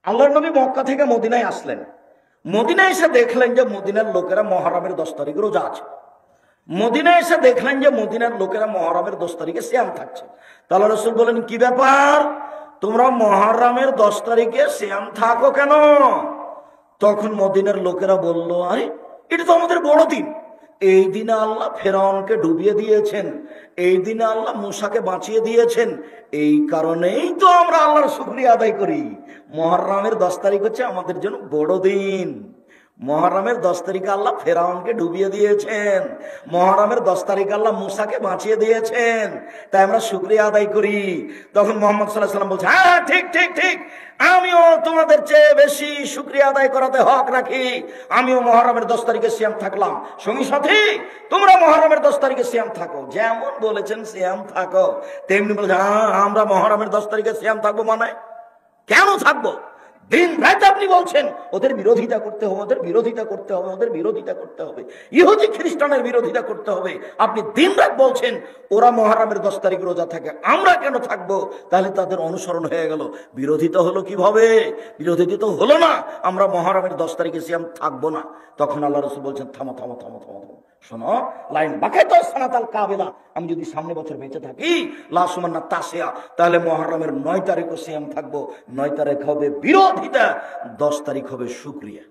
আল্লাহর নবী মক্কা থেকে মদিনায় আসলেন। মদিনায় এসে দেখলেন যে মদিনার লোকেরা মুহররমের 10 তারিখ রোজা আছে। মদিনায় এসে দেখলেন যে মদিনার লোকেরা মুহররমের 10 তারিখে সিয়াম থাকছে। তাহলে রাসূল বলেন, কি ব্যাপার, তোমরা মুহররমের 10 তারিখে সিয়াম থাকো কেন? তখন মদিনার লোকেরা বলল, আরে এটা তো আমাদের বড় দিন, এই দিনে আল্লাহ ফেরাউনকে ডুবিয়ে দিয়েছেন, এই দিনে আল্লাহ মূসাকে বাঁচিয়ে দিয়েছেন, এই কারণেই তো আমরা আল্লাহর শুকরিয়া আদায় করি। মুহররমের 10 তারিখ হচ্ছে আমাদের জন্য বড় দিন। মুহররমের 10 তারিখে আল্লাহ ফেরাউনকে ডুবিয়ে দিয়েছেন, মুহররমের 10 তারিখে আল্লাহ মূসাকে বাঁচিয়ে দিয়েছেন, তাই আমরা শুকরিয়া আদায় করি। তখন মুহাম্মদ সাল্লাল্লাহু আলাইহি ওয়াসাল্লাম বলছে, হ্যাঁ ঠিক ঠিক ঠিক, আমিও তোমাদের চেয়ে বেশি শুকরিয়া আদায় করাতে হক রাখি। আমিও মুহররমের 10 তারিখে সিয়াম থাকলাম। সঙ্গী সাথী, তোমরা মুহররমের 10 তারিখে সিয়াম থাকো, যেমন বলেছেন সিয়াম থাকো, তেমনি বলেছে, হ্যাঁ আমরা মুহররমের 10 তারিখে সিয়াম থাকবো। মানে কেন থাকবো? দিন রাত আপনি বলছেন ওদের বিরোধিতা করতে হবে, ওদের বিরোধিতা করতে হবে, ওদের বিরোধিতা করতে হবে, ইহুদি খ্রিস্টানের বিরোধিতা করতে হবে। আপনি দিন রাত বলছেন ওরা মুহররমের 10 তারিখ রোজা থাকে, আমরা কেন থাকবো? তাহলে তাদের অনুসরণ হয়ে গেল। বিরোধিতা হলো কিভাবে? বিরোধিতা তো হলো না, আমরা মুহররমের 10 তারিখে সিয়াম থাকবো না। তখন আল্লাহ রাসূল বলছেন, থামো থামো থামো থামো থামো, শোনো, লাইন বাকাইতো সানাতাল কাবিলা, আমি যদি সামনে বছর বেঁচে থাকি লা সুমান্না তাসিয়া, তাহলে মুহররমের 9 তারিখও সিয়াম থাকবো। 9 তারিখ হবে বিরোধিতা, 10 তারিখ হবে শুকরিয়া।